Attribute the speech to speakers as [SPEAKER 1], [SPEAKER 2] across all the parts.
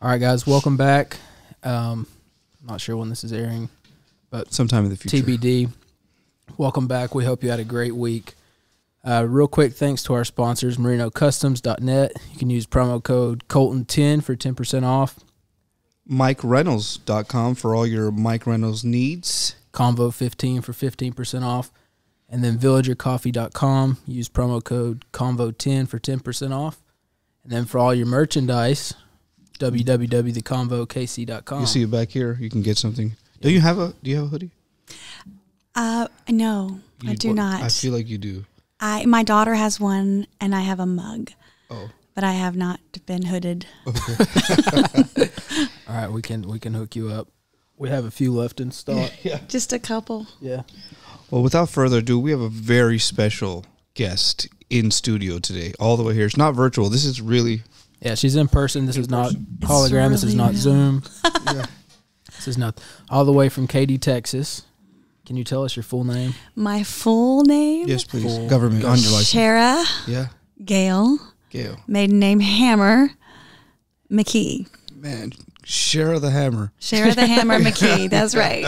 [SPEAKER 1] All right, guys, welcome back. Not sure when this is airing, but
[SPEAKER 2] sometime in the future.
[SPEAKER 1] TBD. Welcome back. We hope you had a great week. Real quick, thanks to our sponsors, merinocustoms.net. You can use promo code Colton10 for 10% off.
[SPEAKER 2] MikeReynolds.com for all your Mike Reynolds needs.
[SPEAKER 1] Convo 15 for 15% off. And then villagercoffee.com. Use promo code Convo10 for 10% off. And then for all your merchandise, www.theconvokc.com.
[SPEAKER 2] You see it back here. You can get something. Do you have a hoodie?
[SPEAKER 3] No, I do not.
[SPEAKER 2] I feel like you do.
[SPEAKER 3] My daughter has one, and I have a mug.
[SPEAKER 2] Oh.
[SPEAKER 3] But I have not been hooded.
[SPEAKER 2] Okay.
[SPEAKER 1] All right, we can hook you up. We have a few left in stock.
[SPEAKER 2] Yeah.
[SPEAKER 3] Just a couple.
[SPEAKER 1] Yeah.
[SPEAKER 2] Well, without further ado, we have a very special guest in studio today, all the way here. It's not virtual. This is really...
[SPEAKER 1] Yeah, she's in person. This is not hologram. This is not Zoom.
[SPEAKER 2] Yeah.
[SPEAKER 1] This is not all the way from Katy, Texas. Can you tell us your full name?
[SPEAKER 3] My full name?
[SPEAKER 2] Yes, please. Government on your license.
[SPEAKER 3] Shara.
[SPEAKER 2] Yeah.
[SPEAKER 3] Gail. Maiden name Hammer McKee.
[SPEAKER 2] Man, Shara the Hammer.
[SPEAKER 3] Shara the Hammer McKee. That's right.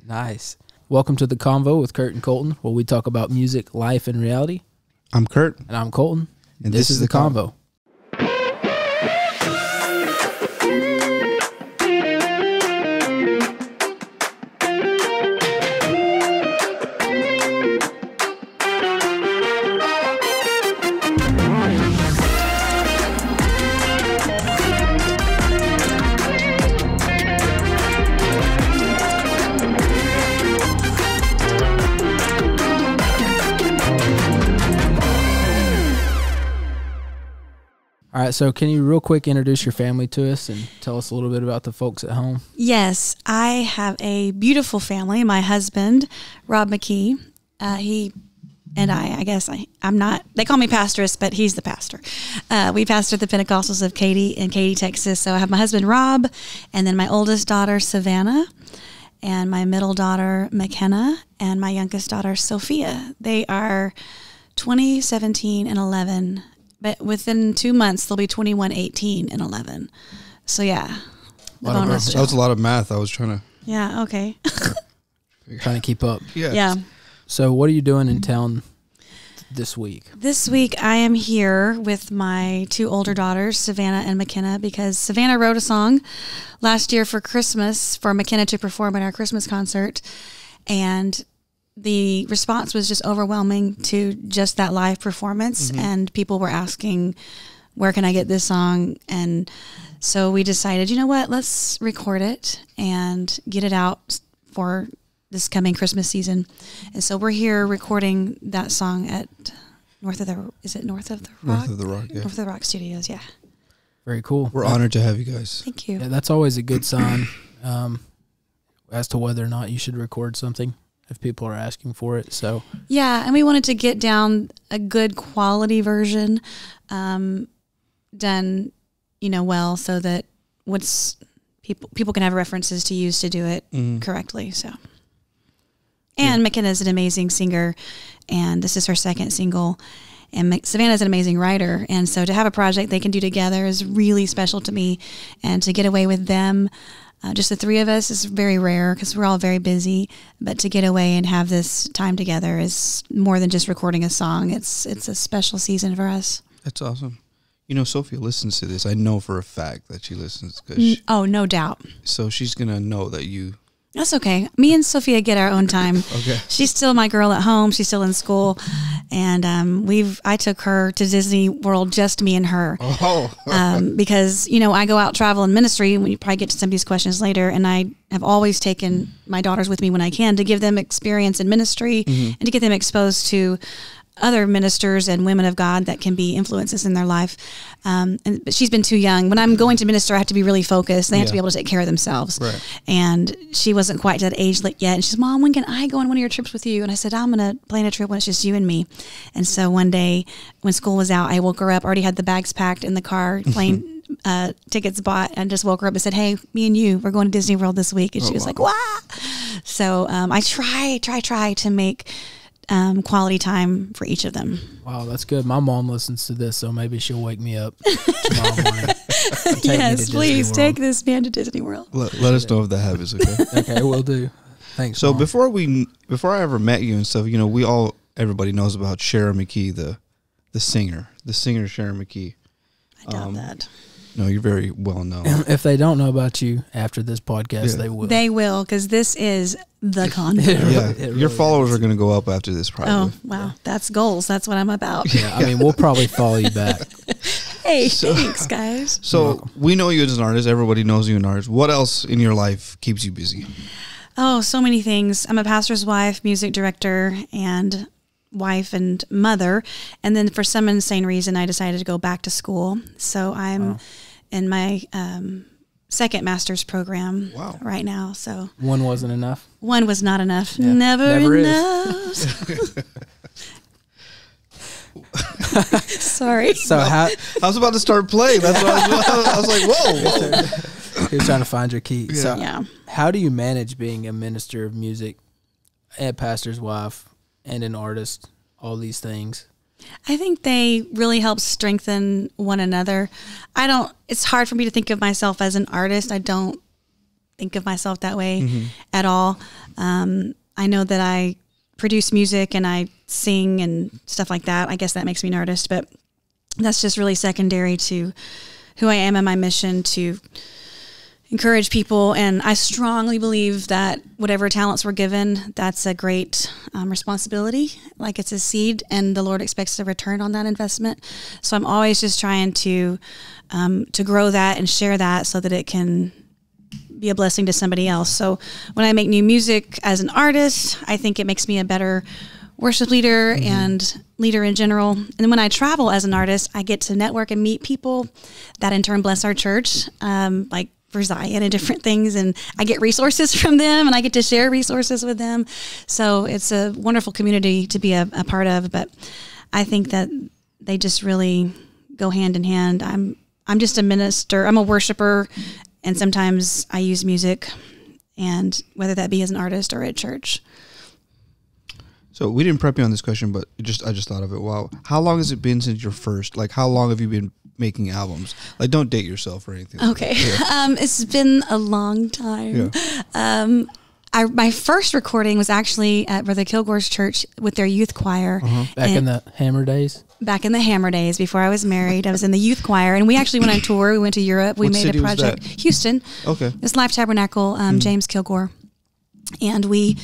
[SPEAKER 1] Nice. Welcome to the Convo with Kurt and Colton, where we talk about music, life, and reality.
[SPEAKER 2] I'm Kurt.
[SPEAKER 1] And I'm Colton.
[SPEAKER 2] And this is the Convo.
[SPEAKER 1] All right, so can you real quick introduce your family to us and tell us a little bit about the folks at home?
[SPEAKER 3] Yes, I have a beautiful family. My husband, Rob McKee, he and I guess I'm not, they call me Pastoress, but he's the pastor. We pastor the Pentecostals of Katy in Katy, Texas. So I have my husband, Rob, and then my oldest daughter, Savannah, and my middle daughter, McKenna, and my youngest daughter, Sophia. They are 20, 17, and 11. But within 2 months, they'll be 21, 18, and 11. So, yeah.
[SPEAKER 2] That was a lot of math. I was trying to...
[SPEAKER 3] Yeah, okay.
[SPEAKER 1] Trying to keep up.
[SPEAKER 3] Yeah.
[SPEAKER 1] So, what are you doing in town this week?
[SPEAKER 3] This week, I am here with my two older daughters, Savannah and McKenna, because Savannah wrote a song last year for Christmas for McKenna to perform at our Christmas concert. And the response was just overwhelming to just that live performance. Mm-hmm. And people were asking, where can I get this song? And so we decided, you know what, let's record it and get it out for this coming Christmas season. And so we're here recording that song at North of the Rock?
[SPEAKER 2] North of the Rock, yeah.
[SPEAKER 3] North of the Rock Studios, yeah.
[SPEAKER 1] Very cool.
[SPEAKER 2] We're honored to have you guys.
[SPEAKER 3] Thank you.
[SPEAKER 1] Yeah, that's always a good sign as to whether or not you should record something if people are asking for it. So
[SPEAKER 3] yeah, and we wanted to get down a good quality version done, well, so that people can have references to use to do it correctly. So, and McKenna is an amazing singer, and this is her second single. And Savannah is an amazing writer, and so to have a project they can do together is really special to me, and to get away with them. Just the three of us is very rare because we're all very busy, but to get away and have this time together is more than just recording a song. It's a special season for us.
[SPEAKER 2] That's awesome. Sophia listens to this. I know for a fact that she listens.
[SPEAKER 3] No doubt.
[SPEAKER 2] So she's going to know that you...
[SPEAKER 3] That's okay. Me and Sophia get our own time.
[SPEAKER 2] Okay.
[SPEAKER 3] She's still my girl at home. She's still in school. And I took her to Disney World, just me and her.
[SPEAKER 2] Oh.
[SPEAKER 3] Because, I go out travel in ministry, and we probably get to some of these questions later, and I have always taken my daughters with me when I can to give them experience in ministry and to get them exposed to other ministers and women of God that can be influences in their life. But she's been too young. When I'm going to minister, I have to be really focused. They have to be able to take care of themselves.
[SPEAKER 2] Right.
[SPEAKER 3] And she wasn't quite to that age yet. And she said, Mom, when can I go on one of your trips with you? And I said, I'm going to plan a trip when it's just you and me. And so one day when school was out, I woke her up, already had the bags packed in the car, plane tickets bought, and just woke her up and said, hey, me and you, we're going to Disney World this week. And she was like, wow. So I try to make quality time for each of them.
[SPEAKER 1] Wow, that's good. My mom listens to this, so maybe she'll wake me up tomorrow morning.
[SPEAKER 3] Yes, please take this man to Disney World.
[SPEAKER 2] Let us know if that happens, okay?
[SPEAKER 1] Okay, we'll do. Thanks,
[SPEAKER 2] So
[SPEAKER 1] Mom.
[SPEAKER 2] before I ever met you and stuff, everybody knows about Shara McKee, the singer Shara McKee.
[SPEAKER 3] I doubt that.
[SPEAKER 2] No, you're very well known.
[SPEAKER 1] If they don't know about you after this podcast, they will.
[SPEAKER 3] They will, because this is the Convo.
[SPEAKER 2] Yeah,
[SPEAKER 1] really
[SPEAKER 2] your followers are going to go up after this, probably.
[SPEAKER 3] Oh, wow. That's goals. That's what I'm about.
[SPEAKER 1] Yeah, I mean, we'll probably follow you back.
[SPEAKER 3] Hey, thanks, guys.
[SPEAKER 2] So we know you as an artist. Everybody knows you as an artist. What else in your life keeps you busy?
[SPEAKER 3] Oh, so many things. I'm a pastor's wife, music director, and wife and mother. And then for some insane reason, I decided to go back to school. So I'm in my second master's program right now. So
[SPEAKER 1] one wasn't enough.
[SPEAKER 3] One was not enough.
[SPEAKER 1] Yeah.
[SPEAKER 3] Never enough. Sorry.
[SPEAKER 1] So
[SPEAKER 2] I was about to start playing. That's what I was like, whoa.
[SPEAKER 1] He was trying to find your key.
[SPEAKER 2] Yeah.
[SPEAKER 1] So how do you manage being a minister of music, a pastor's wife, and an artist, all these things?
[SPEAKER 3] I think they really help strengthen one another. It's hard for me to think of myself as an artist. I don't think of myself that way at all. I know that I produce music and I sing and stuff like that. I guess that makes me an artist, but that's just really secondary to who I am and my mission to encourage people. And I strongly believe that whatever talents we're given, that's a great responsibility. Like it's a seed and the Lord expects a return on that investment. So I'm always just trying to grow that and share that so that it can be a blessing to somebody else. So when I make new music as an artist, I think it makes me a better worship leader and leader in general. And then when I travel as an artist, I get to network and meet people that in turn bless our church, like for Zion and different things. And I get resources from them and I get to share resources with them. So it's a wonderful community to be a part of. But I think that they just really go hand in hand. I'm just a minister. I'm a worshiper. And sometimes I use music, and whether that be as an artist or at church.
[SPEAKER 2] So we didn't prep you on this question, but I just thought of it. Wow. How long has it been since your first? Like, how long have you been making albums? Like, don't date yourself or anything.
[SPEAKER 3] Okay. It's been a long time. Yeah. My first recording was actually at Brother Kilgore's church with their youth choir.
[SPEAKER 1] Back in the Hammer days?
[SPEAKER 3] Back in the Hammer days, before I was married. I was in the youth choir, and we actually went on tour. We went to Europe. We made a project. Houston. Okay. It's Life Tabernacle, James Kilgore. And we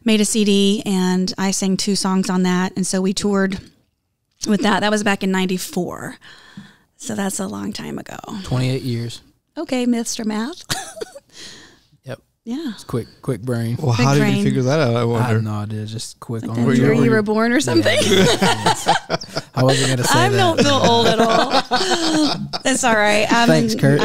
[SPEAKER 3] made a CD, and I sang 2 songs on that. And so we toured with that. That was back in 94. So that's a long time ago.
[SPEAKER 1] 28 years.
[SPEAKER 3] Okay, Mr. Math.
[SPEAKER 1] Yep.
[SPEAKER 3] Yeah.
[SPEAKER 1] It's quick brain.
[SPEAKER 2] Well, how did you figure that out? I wonder.
[SPEAKER 1] I have no idea. Just quick
[SPEAKER 3] like
[SPEAKER 1] on
[SPEAKER 3] the year you were born or something.
[SPEAKER 1] Yeah. I wasn't going to say
[SPEAKER 3] I
[SPEAKER 1] that.
[SPEAKER 3] don't feel old at all. That's all right.
[SPEAKER 1] Thanks, Kurt.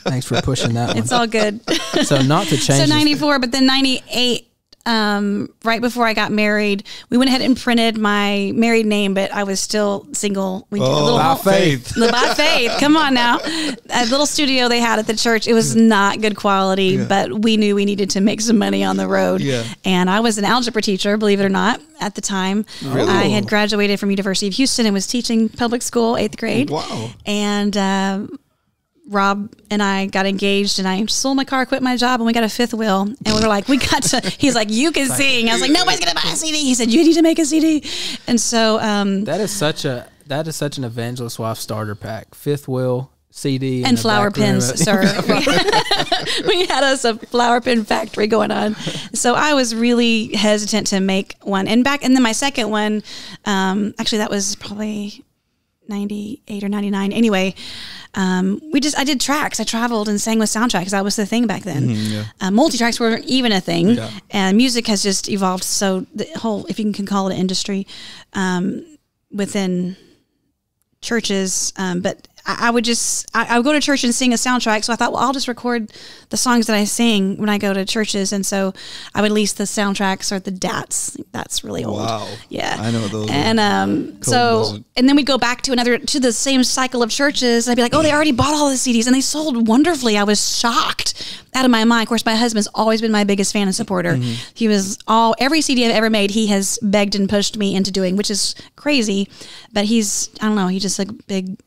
[SPEAKER 1] Thanks for pushing that one.
[SPEAKER 3] It's all good.
[SPEAKER 1] So not to change.
[SPEAKER 3] So 94, but then 98, right before I got married, we went ahead and printed my married name, but I was still single. We did a little
[SPEAKER 2] by faith.
[SPEAKER 3] By faith. Come on now. A little studio they had at the church. It was not good quality, but we knew we needed to make some money on the road. Yeah. And I was an algebra teacher, believe it or not, at the time.
[SPEAKER 2] Really?
[SPEAKER 3] I had graduated from University of Houston and was teaching public school, 8th grade.
[SPEAKER 2] Wow.
[SPEAKER 3] And Rob and I got engaged, and I sold my car, quit my job, and we got a 5th wheel. And we were like, he's like, you can sing. I was like, nobody's going to buy a CD. He said, you need to make a CD. And so,
[SPEAKER 1] that is such an evangelist wife starter pack. 5th wheel, CD,
[SPEAKER 3] and flower pins, sir. We had us a flower pin factory going on. So I was really hesitant to make one. And then my second one, actually that was probably 98 or 99. Anyway, I did tracks. I traveled and sang with soundtracks. That was the thing back then. Multi-tracks weren't even a thing. Yeah. And music has just evolved. So the whole, if you can call it an industry, within churches. But I would go to church and sing a soundtrack. So I thought, well, I'll just record the songs that I sing when I go to churches. And so I would lease the soundtracks or the DATs. That's really old.
[SPEAKER 2] Wow.
[SPEAKER 3] Yeah.
[SPEAKER 2] I know those.
[SPEAKER 3] And and then we'd go back to the same cycle of churches. I'd be like, oh, they already bought all the CDs and they sold wonderfully. I was shocked out of my mind. Of course, my husband's always been my biggest fan and supporter. He was every CD I've ever made, he has begged and pushed me into doing, which is crazy. But he's just a big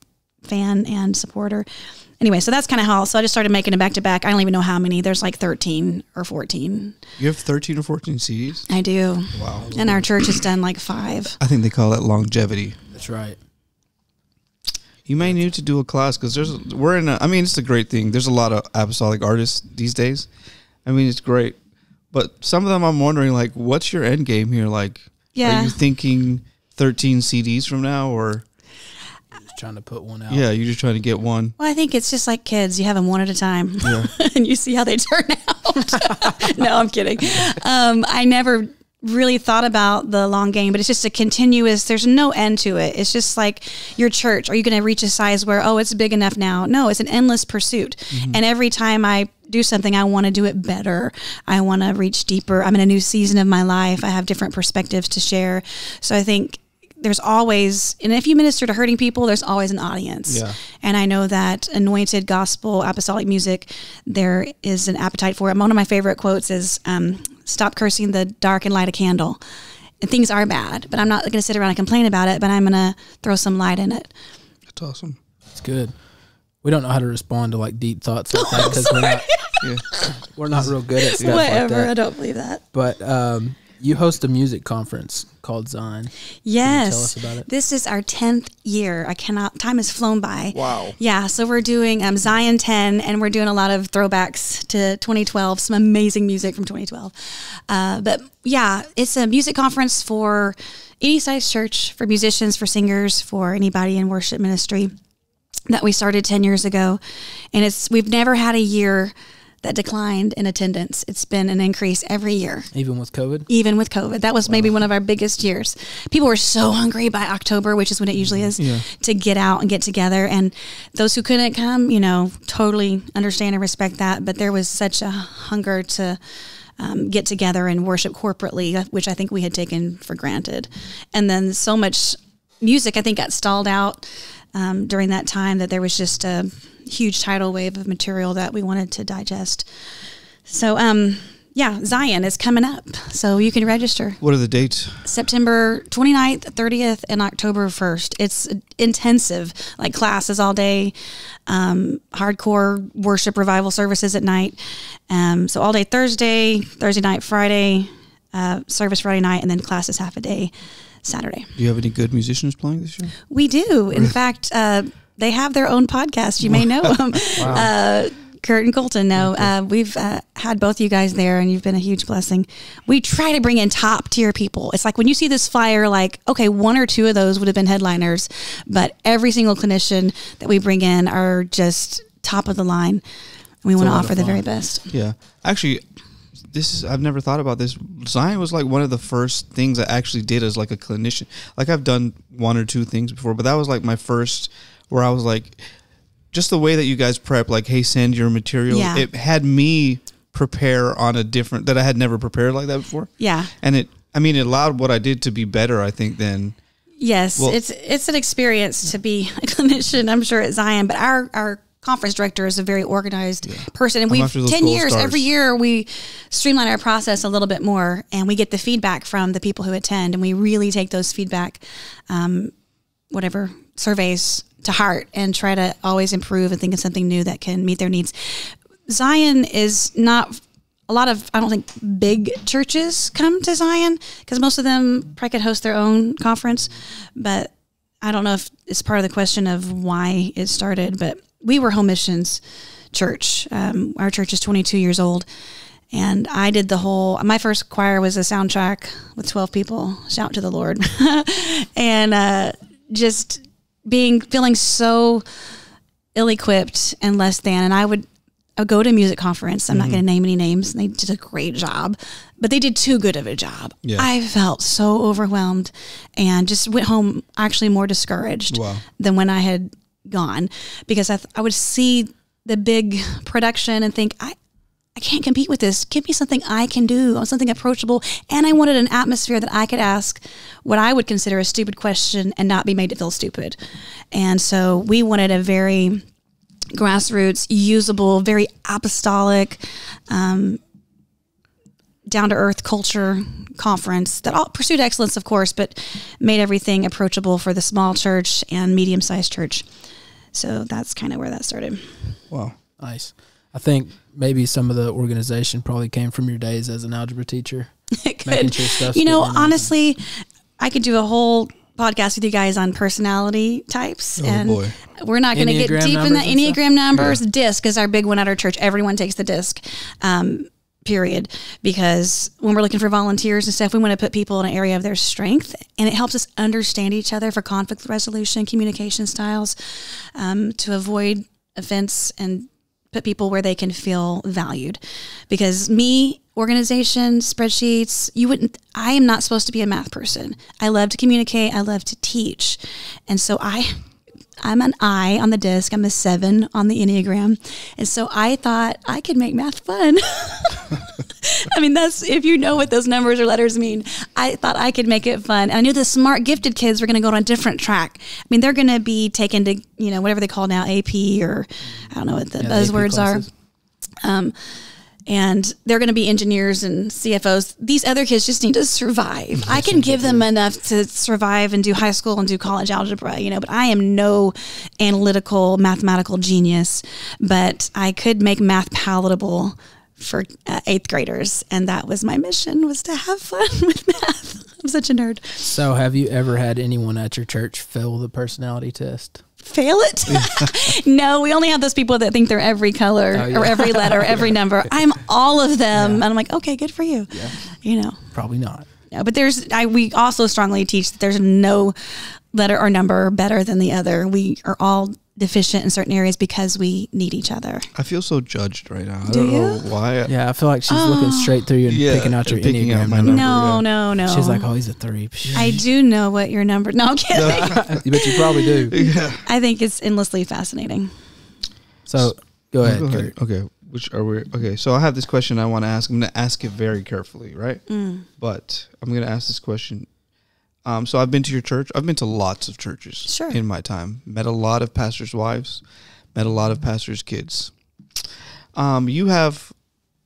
[SPEAKER 3] fan and supporter. Anyway, so that's kind of how. So I just started making it back to back. I don't even know how many. There's like 13 or 14.
[SPEAKER 2] You have 13 or 14 CDs?
[SPEAKER 3] I do.
[SPEAKER 2] Wow.
[SPEAKER 3] And our church has done like 5.
[SPEAKER 2] I think they call that longevity.
[SPEAKER 1] That's right.
[SPEAKER 2] You may need to do a class because it's a great thing. There's a lot of apostolic artists these days. I mean, it's great. But some of them I'm wondering, like, what's your end game here? Like, are you thinking 13 CDs from now or?
[SPEAKER 1] Just trying to put one out.
[SPEAKER 2] Yeah, you're just trying to get one.
[SPEAKER 3] Well, I think it's just like kids. You have them one at a time.
[SPEAKER 2] Yeah.
[SPEAKER 3] And you see how they turn out. No, I'm kidding. I never really thought about the long game, but it's just a continuous, there's no end to it. It's just like your church. Are you going to reach a size where, it's big enough now? No, it's an endless pursuit. And every time I do something, I want to do it better. I want to reach deeper. I'm in a new season of my life. I have different perspectives to share. So I think there's always, and if you minister to hurting people, there's always an audience.
[SPEAKER 2] Yeah.
[SPEAKER 3] And I know that anointed gospel apostolic music, there is an appetite for it. One of my favorite quotes is, stop cursing the dark and light a candle. And things are bad, but I'm not going to sit around and complain about it, but I'm going to throw some light in it.
[SPEAKER 2] That's awesome.
[SPEAKER 1] It's good. We don't know how to respond to like deep thoughts like that because we're not real good at stuff
[SPEAKER 3] Whatever,
[SPEAKER 1] like that.
[SPEAKER 3] I don't believe that.
[SPEAKER 1] But you host a music conference called Zion.
[SPEAKER 3] Yes.
[SPEAKER 1] Can you tell us about it? This
[SPEAKER 3] is our 10th year. Time has flown by.
[SPEAKER 2] Wow.
[SPEAKER 3] Yeah. So we're doing Zion 10 and we're doing a lot of throwbacks to 2012, some amazing music from 2012. But yeah, it's a music conference for any size church, for musicians, for singers, for anybody in worship ministry that we started 10 years ago. And we've never had a year that declined in attendance. It's been an increase every year.
[SPEAKER 1] Even with COVID?
[SPEAKER 3] Even with COVID. That was maybe one of our biggest years. People were so hungry by October, which is when it usually is, to get out and get together. And those who couldn't come, totally understand and respect that. But there was such a hunger to get together and worship corporately, which I think we had taken for granted. And then so much music, I think, got stalled out during that time that there was just a huge tidal wave of material that we wanted to digest. So, Zion is coming up. So you can register.
[SPEAKER 2] What are the dates?
[SPEAKER 3] September 29th, 30th, and October 1st. It's intensive, like classes all day, hardcore worship revival services at night. So all day Thursday night, Friday, service Friday night, and then classes half a day Saturday.
[SPEAKER 2] Do you have any good musicians playing this year?
[SPEAKER 3] We do. In fact, they have their own podcast. You may know them. Wow. Kurt and Colton. No, we've had both you guys there, and you've been a huge blessing. We try to bring in top tier people. It's like when you see this flyer, like, okay, 1 or 2 of those would have been headliners, but every single clinician that we bring in are just top of the line. We want to offer the very best.
[SPEAKER 2] Yeah. Actually, I've never thought about this. Zion was like one of the first things I actually did as like a clinician. Like I've done 1 or 2 things before, but that was like my first where I was like, just the way that you guys prep, like, hey, send your material. Yeah. It had me prepare on a different, that I had never prepared like that before.
[SPEAKER 3] Yeah.
[SPEAKER 2] And it allowed what I did to be better, I think, than.
[SPEAKER 3] Yes. Well, it's an experience to be a clinician, I'm sure, at Zion, but our conference director is a very organized person, and we've 10 years stars. Every year we streamline our process a little bit more, and we get the feedback from the people who attend, and we really take those feedback surveys to heart and try to always improve and think of something new that can meet their needs. Zion is not a lot of, I don't think big churches come to Zion because most of them probably could host their own conference, but I don't know if it's part of the question of why it started, but we were home missions church. Our church is 22 years old, and I did my first choir was a soundtrack with 12 people, shout to the Lord. And just feeling so ill-equipped and less than, and I would go to a music conference. I'm not going to name any names. And they did a great job, but they did too good of a job. Yeah. I felt so overwhelmed and just went home actually more discouraged than when I had gone, because I would see the big production and think, I can't compete with this. Give me something I can do, something approachable. And I wanted an atmosphere that I could ask what I would consider a stupid question and not be made to feel stupid. And so we wanted a very grassroots, usable, very apostolic, down-to-earth culture conference that all pursued excellence, of course, but made everything approachable for the small church and medium-sized church. So that's kind of where that started.
[SPEAKER 2] Wow.
[SPEAKER 1] Nice. I think maybe some of the organization probably came from your days as an algebra teacher.
[SPEAKER 3] It could.
[SPEAKER 1] Making sure stuff's
[SPEAKER 3] You know,
[SPEAKER 1] getting in.
[SPEAKER 3] honestly, I could do a whole podcast with you guys on personality types. And
[SPEAKER 2] boy.
[SPEAKER 3] we're not going to get
[SPEAKER 1] Enneagram
[SPEAKER 3] deep in the
[SPEAKER 1] numbers and
[SPEAKER 3] Enneagram numbers. DISC is our big one at our church. Everyone takes the DISC. Period. Because when we're looking for volunteers and stuff, we want to put people in an area of their strength, and it helps us understand each other for conflict resolution, communication styles, to avoid offense and put people where they can feel valued. Because organization, spreadsheets, I am not supposed to be a math person. I love to communicate. I love to teach. And so I'm an I on the DISC. I'm a 7 on the Enneagram. And so I thought I could make math fun. I mean, that's, if you know what those numbers or letters mean, I thought I could make it fun. And I knew the smart, gifted kids were going to go on a different track. I mean, they're going to be taken to, whatever they call now, AP, or I don't know what the buzzwords are. And they're going to be engineers and CFOs. These other kids just need to survive. I can give them enough to survive and do high school and do college algebra, but I am no analytical, mathematical genius. But I could make math palatable for 8th graders. And that was my mission, was to have fun with math. I'm such a nerd.
[SPEAKER 1] So have you ever had anyone at your church fail the personality test?
[SPEAKER 3] Fail it? No, we only have those people that think they're every color or every letter, every number. I'm all of them. And I'm like, okay, good for you. Yeah.
[SPEAKER 1] Probably not.
[SPEAKER 3] No, but we also strongly teach that there's no letter or number better than the other. We are all deficient in certain areas because we need each other.
[SPEAKER 2] I feel so judged right now. I
[SPEAKER 3] Do
[SPEAKER 2] don't
[SPEAKER 3] you?
[SPEAKER 2] know why.
[SPEAKER 1] Yeah, I feel like she's looking straight through you and picking out your
[SPEAKER 2] picking out
[SPEAKER 1] Enneagram
[SPEAKER 2] my
[SPEAKER 1] number.
[SPEAKER 2] number.
[SPEAKER 3] No.
[SPEAKER 1] She's like, oh, he's a 3.
[SPEAKER 3] I do know what your number. No, I'm kidding.
[SPEAKER 1] But you probably do.
[SPEAKER 2] Yeah.
[SPEAKER 3] I think it's endlessly fascinating.
[SPEAKER 1] So go ahead, Kurt.
[SPEAKER 2] Okay. Okay. So I have this question I want to ask. I'm going to ask it very carefully, right? But I'm going to ask this question. So I've been to your church. I've been to lots of churches in my time. Met a lot of pastors' wives. Met a lot of pastors' kids. You have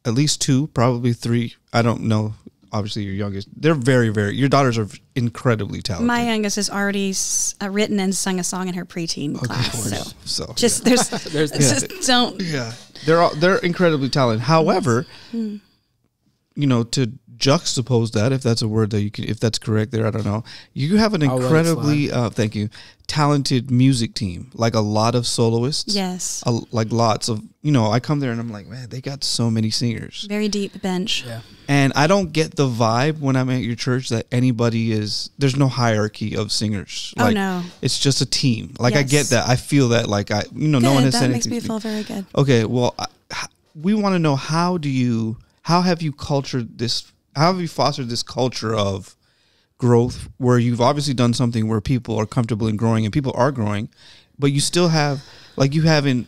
[SPEAKER 2] at least 2, probably 3. I don't know. Obviously, your youngest. They're very, very. Your daughters are incredibly talented.
[SPEAKER 3] My youngest has already written and sung a song in her preteen class. So just don't.
[SPEAKER 2] Yeah, they're incredibly talented. However, to juxtapose that, if that's a word that you can, if that's correct there, I don't know. You have an incredibly, thank you, talented music team, like a lot of soloists.
[SPEAKER 3] Yes.
[SPEAKER 2] Like lots of, I come there and I'm like, man, they got so many singers.
[SPEAKER 3] Very deep bench.
[SPEAKER 1] Yeah.
[SPEAKER 2] And I don't get the vibe when I'm at your church that there's no hierarchy of singers.
[SPEAKER 3] Oh, no.
[SPEAKER 2] It's just a team. Like, I get that. I feel that, like, no one has said anything.
[SPEAKER 3] That makes me feel very good.
[SPEAKER 2] Okay, well, we want to know, how have you fostered this culture of growth, where you've obviously done something where people are comfortable in growing and people are growing, but you still have, like, you haven't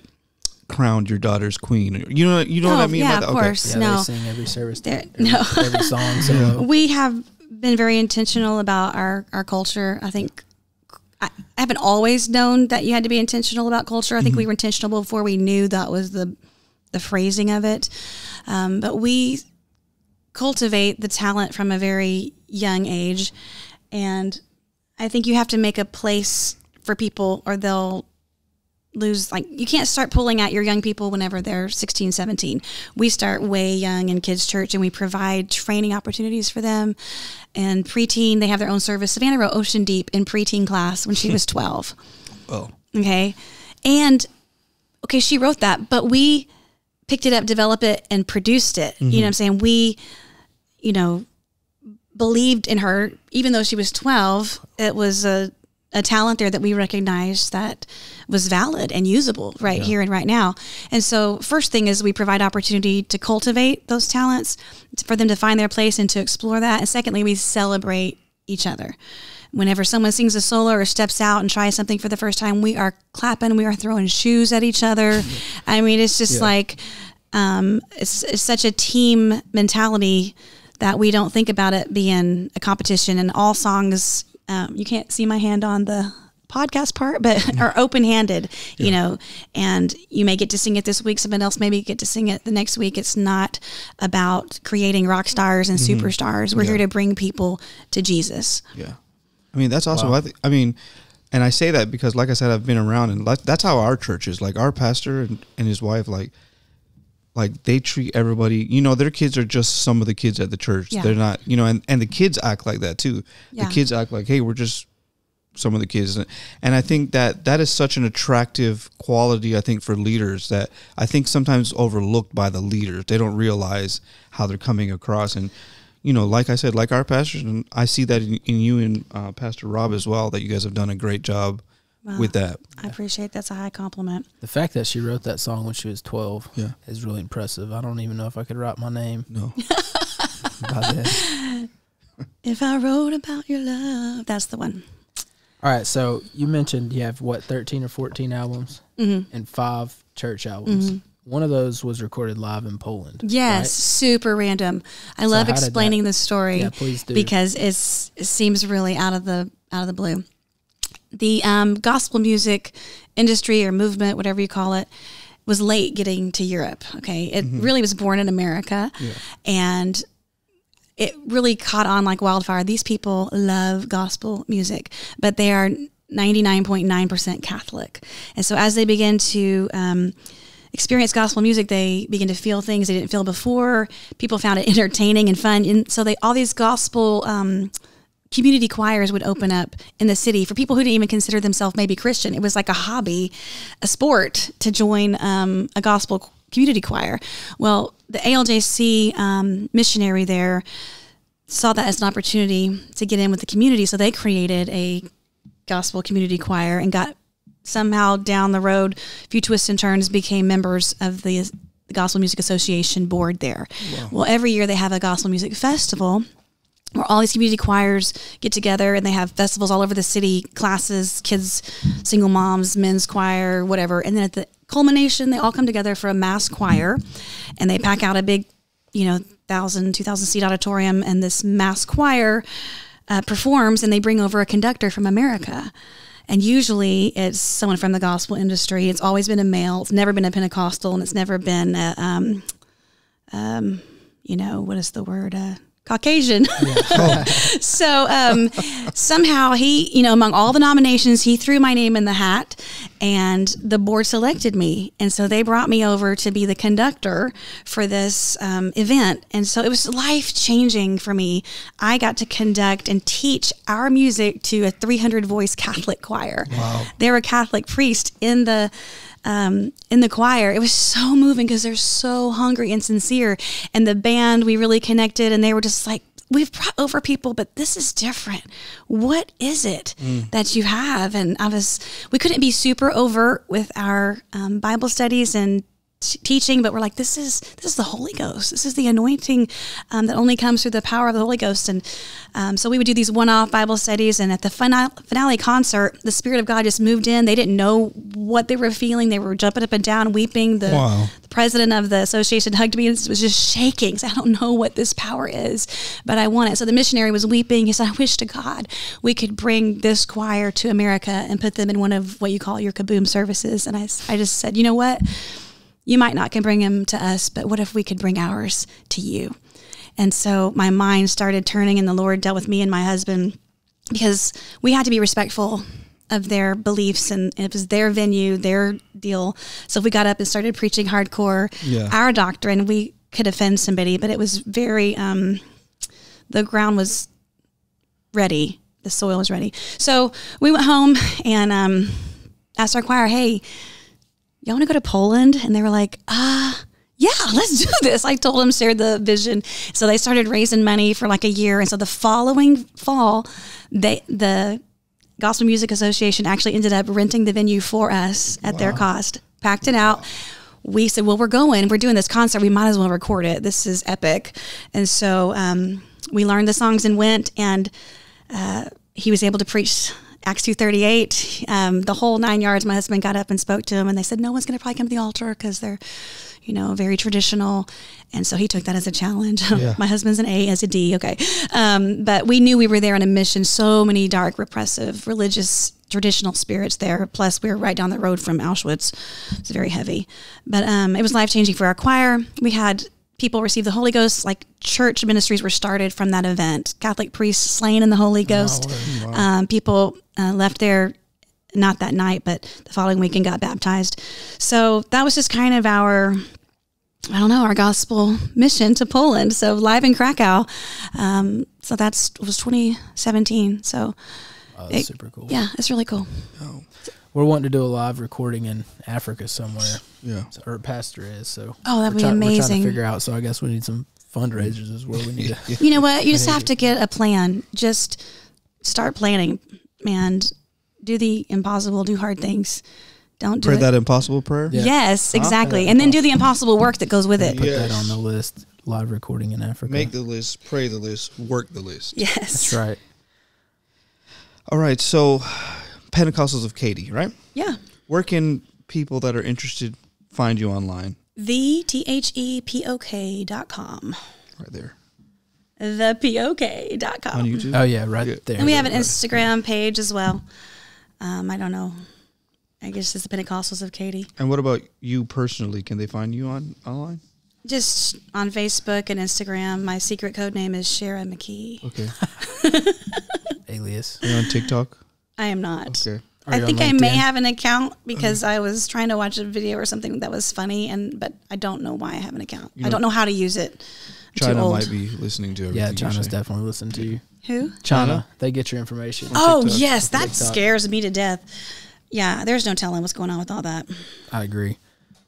[SPEAKER 2] crowned your daughter's queen. You know what I mean?
[SPEAKER 3] Yeah,
[SPEAKER 2] about that?
[SPEAKER 3] of course.
[SPEAKER 1] Yeah,
[SPEAKER 3] No.
[SPEAKER 1] they sing every service.
[SPEAKER 3] Every
[SPEAKER 1] song. So
[SPEAKER 3] We have been very intentional about our culture. I think I haven't always known that you had to be intentional about culture. I think we were intentional before we knew that was the phrasing of it. But we cultivate the talent from a very young age. And I think you have to make a place for people or they'll lose, like, you can't start pulling out your young people whenever they're 16, 17. We start way young in kids' church and we provide training opportunities for them. And preteen, they have their own service. Savannah wrote Ocean Deep in preteen class when she was 12.
[SPEAKER 2] Oh.
[SPEAKER 3] Okay. And she wrote that, but we picked it up, developed it, and produced it. You know what I'm saying? We, believed in her, even though she was 12. It was a talent there that we recognized that was valid and usable here and right now. And so first thing is we provide opportunity to cultivate those talents, for them to find their place and to explore that. And secondly, we celebrate each other. Whenever someone sings a solo or steps out and tries something for the first time, we are clapping, we are throwing shoes at each other. I mean, it's just like, it's such a team mentality that we don't think about it being a competition. And all songs, you can't see my hand on the podcast part, but are open-handed, you know, and you may get to sing it this week. Someone else maybe get to sing it the next week. It's not about creating rock stars and superstars. We're here to bring people to Jesus.
[SPEAKER 2] Yeah. I mean, that's also, I mean, and I say that because, like I said, I've been around, and that's how our church is. Like, our pastor and his wife, like they treat everybody, you know, their kids are just some of the kids at the church. Yeah. They're not, you know, and the kids act like that too. Yeah. The kids act like, hey, we're just some of the kids. And I think that is such an attractive quality, I think, for leaders, that I think sometimes overlooked by the leaders. They don't realize how they're coming across. And, you know, like I said, like our pastors, and I see that in you and Pastor Rob as well, that you guys have done a great job with that.
[SPEAKER 3] I appreciate that's a high compliment.
[SPEAKER 1] The fact that she wrote that song when she was 12 is really impressive. I don't even know if I could write my name.
[SPEAKER 2] No.
[SPEAKER 3] If I wrote about your love, that's the one.
[SPEAKER 1] All right, so you mentioned you have, 13 or 14 albums and 5 church albums. One of those was recorded live in Poland.
[SPEAKER 3] Yes,
[SPEAKER 1] right?
[SPEAKER 3] Super random. I love explaining the story.
[SPEAKER 1] Yeah, please do.
[SPEAKER 3] Because it seems really out of the blue. The gospel music industry or movement, whatever you call it, was late getting to Europe. Okay, it really was born in America, and it really caught on like wildfire. These people love gospel music, but they are 99.9% Catholic. And so as they begin to experience gospel music, they begin to feel things they didn't feel before. People found it entertaining and fun. And so all these gospel community choirs would open up in the city for people who didn't even consider themselves maybe Christian. It was like a hobby, a sport to join a gospel community choir. Well, the ALJC missionary there saw that as an opportunity to get in with the community, so they created a gospel community choir and got somehow down the road, a few twists and turns, became members of the Gospel Music Association board there. Wow. Well, every year they have a gospel music festival where all these community choirs get together, and they have festivals all over the city, classes, kids, single moms, men's choir, whatever. And then at the culmination, they all come together for a mass choir, and they pack out a big, 1,000, 2,000 seat auditorium, and this mass choir performs, and they bring over a conductor from America. And usually it's someone from the gospel industry. It's always been a male. It's never been a Pentecostal, and it's never been what is the word? Caucasian. Yeah. So somehow he, among all the nominations, he threw my name in the hat, and the board selected me. And so they brought me over to be the conductor for this event. And so it was life-changing for me. I got to conduct and teach our music to a 300-voice Catholic choir. Wow. There were Catholic priests in the choir. It was so moving because they're so hungry and sincere. And the band, we really connected, and they were just like, we've brought over people, but this is different. What is it that you have? And we couldn't be super overt with our Bible studies and teaching, but we're like, this is the Holy Ghost. This is the anointing that only comes through the power of the Holy Ghost. And so we would do these one-off Bible studies, and at the finale concert, the Spirit of God just moved in. They didn't know what they were feeling. They were jumping up and down, weeping. The president of the association hugged me and was just shaking. So I don't know what this power is, but I want it. So the missionary was weeping. He said, I wish to God we could bring this choir to America and put them in one of what you call your kaboom services. And I just said, you know what? You might not can bring him to us, but what if we could bring ours to you? And so my mind started turning, and the Lord dealt with me and my husband, because we had to be respectful of their beliefs, and it was their venue, their deal. So if we got up and started preaching hardcore, our doctrine, we could offend somebody, but it was very, the ground was ready. The soil was ready. So we went home and asked our choir, hey, y'all want to go to Poland? And they were like, yeah, let's do this. I told them, shared the vision. So they started raising money for like a year. And so the following fall, the Gospel Music Association actually ended up renting the venue for us at their cost, packed it out. We said, well, we're doing this concert. We might as well record it. This is epic. And so we learned the songs and went, and he was able to preach Acts 2:38, the whole 9 yards. My husband got up and spoke to him, and they said, no one's going to probably come to the altar because they're, very traditional. And so he took that as a challenge.
[SPEAKER 2] Yeah.
[SPEAKER 3] My husband's an A as a D. Okay. But we knew we were there on a mission. So many dark, repressive, religious, traditional spirits there. Plus we were right down the road from Auschwitz. It's very heavy, but it was life-changing for our choir. We had people receive the Holy Ghost, like church ministries were started from that event. Catholic priests slain in the Holy Ghost.
[SPEAKER 2] Wow.
[SPEAKER 3] People left there, not that night, but the following week and got baptized. So that was just kind of our gospel mission to Poland. So live in Krakow. So was 2017. So
[SPEAKER 1] That's super cool.
[SPEAKER 3] yeah, it's really cool.
[SPEAKER 2] Oh.
[SPEAKER 1] We're wanting to do a live recording in Africa somewhere.
[SPEAKER 2] Yeah.
[SPEAKER 1] Or Pastoress. So
[SPEAKER 3] That'd be
[SPEAKER 1] we're trying
[SPEAKER 3] amazing.
[SPEAKER 1] to figure out. So I guess we need some fundraisers as well. We need to.
[SPEAKER 3] You know what? You just have to get a plan. Just start planning and do the impossible, do hard things. Don't do
[SPEAKER 2] Pray
[SPEAKER 3] it.
[SPEAKER 2] that impossible prayer.
[SPEAKER 1] Yeah.
[SPEAKER 3] Yes, exactly.
[SPEAKER 1] Yeah.
[SPEAKER 3] And then do the impossible work that goes with it.
[SPEAKER 1] Put
[SPEAKER 2] Yes.
[SPEAKER 1] that on the list. Live recording in Africa.
[SPEAKER 2] Make the list, pray the list, work the list.
[SPEAKER 3] Yes.
[SPEAKER 1] That's right.
[SPEAKER 2] All right, so Pentecostals of Katy, right?
[SPEAKER 3] Yeah.
[SPEAKER 2] Where can people that are interested find you online?
[SPEAKER 3] TheThepok.com.
[SPEAKER 2] Right there.
[SPEAKER 3] ThePok.com.
[SPEAKER 2] On YouTube?
[SPEAKER 1] Oh yeah, right
[SPEAKER 2] Yeah.
[SPEAKER 1] there.
[SPEAKER 3] And we have an Instagram page as well. I don't know. I guess it's the Pentecostals of Katy.
[SPEAKER 2] And what about you personally? Can they find you online?
[SPEAKER 3] Just on Facebook and Instagram. My secret code name is Shara McKee.
[SPEAKER 2] Okay.
[SPEAKER 1] Alias.
[SPEAKER 2] Are you on TikTok?
[SPEAKER 3] I am not.
[SPEAKER 2] Okay.
[SPEAKER 1] Are
[SPEAKER 3] I
[SPEAKER 1] you
[SPEAKER 3] think
[SPEAKER 1] on
[SPEAKER 3] I may
[SPEAKER 1] LinkedIn?
[SPEAKER 3] have an account because I was trying to watch a video or something that was funny, but I don't know why I have an account.
[SPEAKER 2] You
[SPEAKER 3] I
[SPEAKER 2] know,
[SPEAKER 3] don't know how to use it. I'm too
[SPEAKER 2] China
[SPEAKER 3] old.
[SPEAKER 2] might be listening to everything.
[SPEAKER 1] Yeah,
[SPEAKER 2] you
[SPEAKER 1] China's
[SPEAKER 2] say.
[SPEAKER 1] definitely listening to you.
[SPEAKER 3] Who?
[SPEAKER 1] China, they get your information.
[SPEAKER 3] Oh,
[SPEAKER 2] TikTok.
[SPEAKER 3] yes, that
[SPEAKER 1] TikTok.
[SPEAKER 3] scares me to death. Yeah, there's no telling what's going on with all that.
[SPEAKER 1] I agree.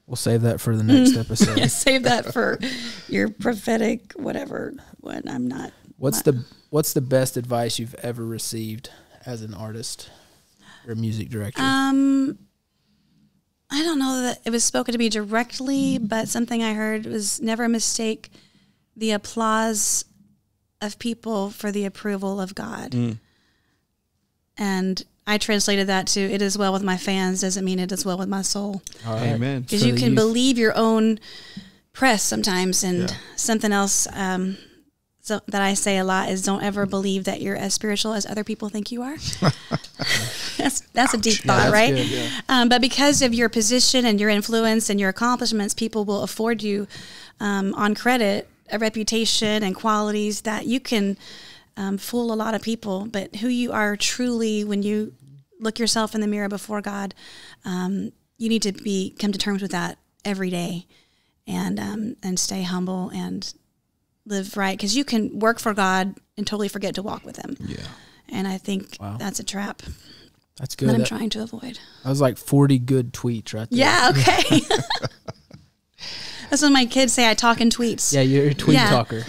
[SPEAKER 1] We'll save that for the next episode.
[SPEAKER 3] Yeah, save that for your prophetic whatever. When I'm not.
[SPEAKER 1] What's the best advice you've ever received as an artist or a music director?
[SPEAKER 3] I don't know that it was spoken to me directly, but something I heard was never mistake the applause of people for the approval of God. And I translated that to "it is well with my fans" doesn't mean it is well with my soul.
[SPEAKER 1] All right.
[SPEAKER 2] Amen.
[SPEAKER 3] Because
[SPEAKER 1] For
[SPEAKER 3] you
[SPEAKER 1] the
[SPEAKER 3] can
[SPEAKER 1] youth.
[SPEAKER 3] believe your own press sometimes. And
[SPEAKER 2] Yeah.
[SPEAKER 3] something else so that I say a lot is don't ever believe that you're as spiritual as other people think you are. That's a deep thought,
[SPEAKER 1] that's
[SPEAKER 3] right?
[SPEAKER 1] good, yeah.
[SPEAKER 3] But because of your position and your influence and your accomplishments, people will afford you on credit a reputation and qualities that you can fool a lot of people. But who you are truly when you look yourself in the mirror before God, you need to come to terms with that every day and stay humble and live right. Because you can work for God and totally forget to walk with Him.
[SPEAKER 2] Yeah.
[SPEAKER 3] And I think
[SPEAKER 1] Wow.
[SPEAKER 3] that's a trap
[SPEAKER 1] That's good.
[SPEAKER 3] that I'm
[SPEAKER 1] That
[SPEAKER 3] trying to avoid.
[SPEAKER 1] was like 40 good tweets right there.
[SPEAKER 3] Yeah, okay. That's when my kids say I talk in tweets.
[SPEAKER 1] Yeah, you're a tweet
[SPEAKER 3] Yeah.
[SPEAKER 1] talker.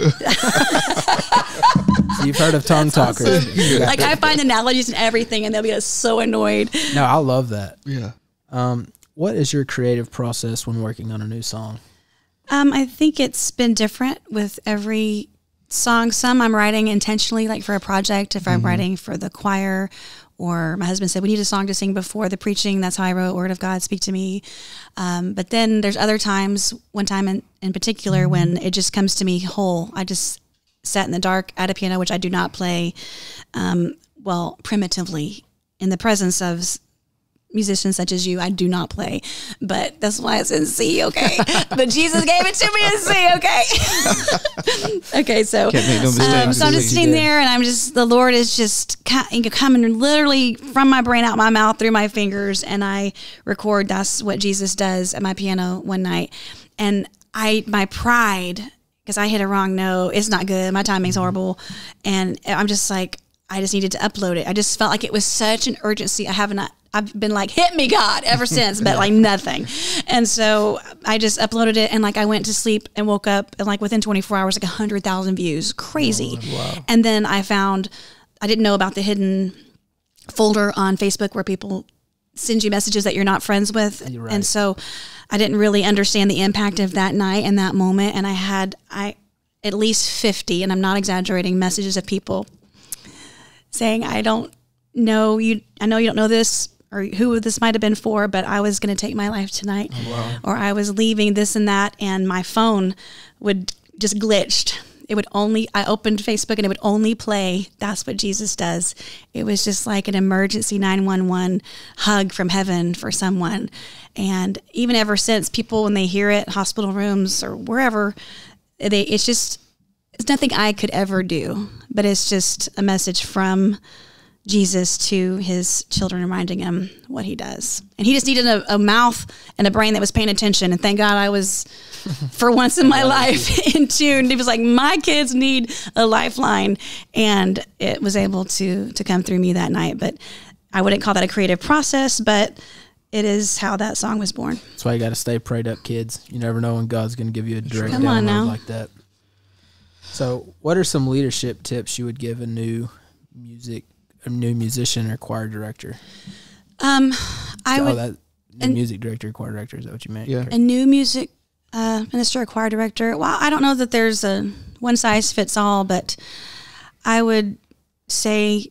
[SPEAKER 1] So you've heard of tongue talkers.
[SPEAKER 3] Awesome. Like I find analogies and everything, and they'll be so annoyed.
[SPEAKER 1] No, I love that.
[SPEAKER 2] Yeah.
[SPEAKER 1] What is your creative process when working on a new song?
[SPEAKER 3] I think it's been different with every song. Some I'm writing intentionally, like for a project. If I'm writing for the choir, or my husband said we need a song to sing before the preaching. That's how I wrote "Word of God, Speak to Me." But then there's other times. One time in particular when it just comes to me whole. I just sat in the dark at a piano, which I do not play primitively in the presence of musicians such as you. I do not play, but that's why it's in C, okay? But Jesus gave it to me in C, okay? Okay, so
[SPEAKER 2] Can't make no mistakes.
[SPEAKER 3] so I'm just sitting there, and the Lord is just coming literally from my brain out my mouth through my fingers, and I record. That's what Jesus does at my piano one night, and my pride, because I hit a wrong note, it's not good. My timing's horrible, and I'm just like, I just needed to upload it. I just felt like it was such an urgency. I've been like, hit me, God, ever since, but like nothing. And so I just uploaded it, and like I went to sleep and woke up, and like within 24 hours, like 100,000 views. Crazy.
[SPEAKER 1] Wow.
[SPEAKER 3] And then I didn't know about the hidden folder on Facebook where people send you messages that you're not friends with.
[SPEAKER 1] You're right.
[SPEAKER 3] And so I didn't really understand the impact of that night and that moment. And I had at least 50, and I'm not exaggerating, messages of people saying, I know you don't know this or who this might have been for, but I was going to take my life tonight.
[SPEAKER 1] Oh, wow.
[SPEAKER 3] Or I was leaving this and that, and my phone would just glitched. I opened Facebook and it would only play That's What Jesus Does. It was just like an emergency 911 hug from heaven for someone. And even ever since, people, when they hear it, hospital rooms or wherever, it's nothing I could ever do, but it's just a message from Jesus to his children, reminding him what he does. And he just needed a mouth and a brain that was paying attention. And thank God I was, for once in my life, in tune. He was like, my kids need a lifeline. And it was able to come through me that night. But I wouldn't call that a creative process, but it is how that song was born.
[SPEAKER 1] That's why you got to stay prayed up, kids. You never know when God's going to give you a direct
[SPEAKER 3] Come on
[SPEAKER 1] download
[SPEAKER 3] now.
[SPEAKER 1] like that. So what are some leadership tips you would give a new musician or choir director? Music director, choir director, is that what you meant?
[SPEAKER 2] Yeah.
[SPEAKER 3] A new music minister or choir director. Well, I don't know that there's a one size fits all, but I would say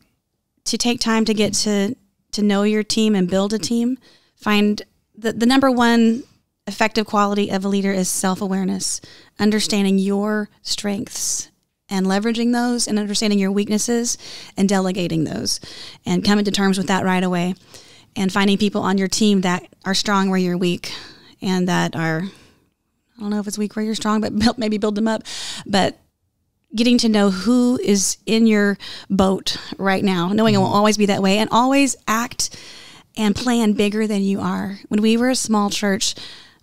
[SPEAKER 3] to take time to get to know your team and build a team. Find the number one effective quality of a leader is self-awareness, understanding your strengths and leveraging those, and understanding your weaknesses and delegating those, and coming to terms with that right away, and finding people on your team that are strong where you're weak, and that are, I don't know if it's weak where you're strong, but maybe build them up. But getting to know who is in your boat right now, knowing it won't always be that way, and always act and plan bigger than you are. When we were a small church,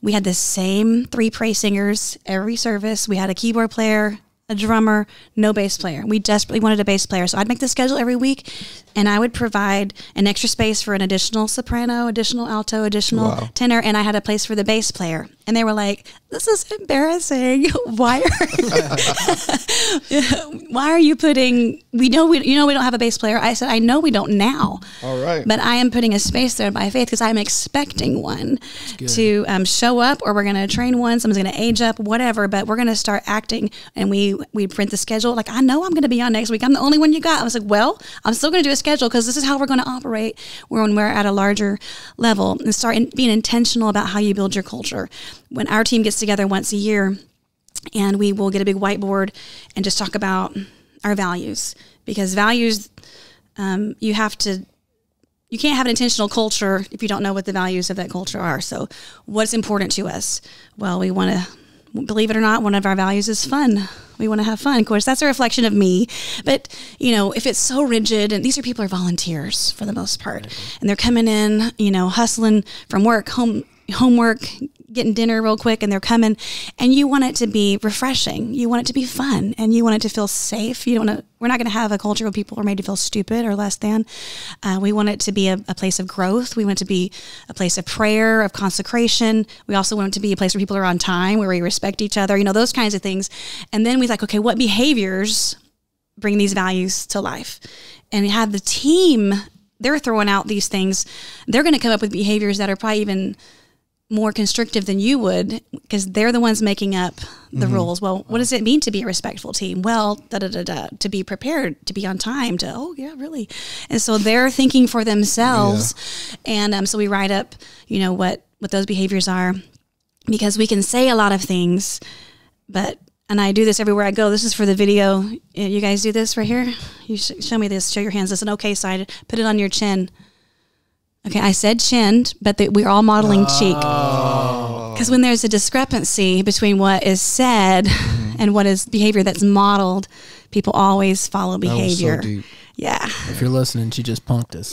[SPEAKER 3] we had the same 3 praise singers every service. We had a keyboard player, a drummer, no bass player. We desperately wanted a bass player. So I'd make the schedule every week, and I would provide an extra space for an additional soprano, additional alto, additional tenor, and I had a place for the bass player. And they were like, this is embarrassing. Why are you putting, we don't have a bass player. I said, I know we don't now.
[SPEAKER 2] All right.
[SPEAKER 3] But I am putting a space there by faith, because I'm expecting one to show up, or we're going to train one. Someone's going to age up, whatever, but we're going to start acting. And we print the schedule. Like, I know I'm going to be on next week. I'm the only one you got. I was like, well, I'm still going to do a schedule, because this is how we're going to operate when we're at a larger level, and start being intentional about how you build your culture. When our team gets together once a year, and we will get a big whiteboard and just talk about our values, because values, you can't have an intentional culture if you don't know what the values of that culture are. So what's important to us? Well, we want to, believe it or not, one of our values is fun. We want to have fun. Of course, that's a reflection of me. But, if it's so rigid, and these are people who are volunteers for the most part, and they're coming in, hustling from work, homework, getting dinner real quick, and they're coming, and you want it to be refreshing. You want it to be fun, and you want it to feel safe. We're not going to have a culture where people are made to feel stupid or less than. We want it to be a place of growth. We want it to be a place of prayer, of consecration. We also want it to be a place where people are on time, where we respect each other, those kinds of things. And then we like, okay, what behaviors bring these values to life? And we have the team, they're throwing out these things. They're going to come up with behaviors that are probably even more constrictive than you would, because they're the ones making up the rules. Well, what does it mean to be a respectful team? Well, to be prepared, to be on time, really. And so they're thinking for themselves. Yeah. And so we write up, what those behaviors are, because we can say a lot of things, and I do this everywhere I go. This is for the video. You guys do this right here? You show me this. Show your hands. This is an okay side. Put it on your chin. Okay, I said chinned, but we're all modeling cheek. Because when there's a discrepancy between what is said and what is behavior that's modeled, people always follow behavior.
[SPEAKER 2] That was so deep.
[SPEAKER 3] Yeah.
[SPEAKER 1] If you're listening, she just punked us.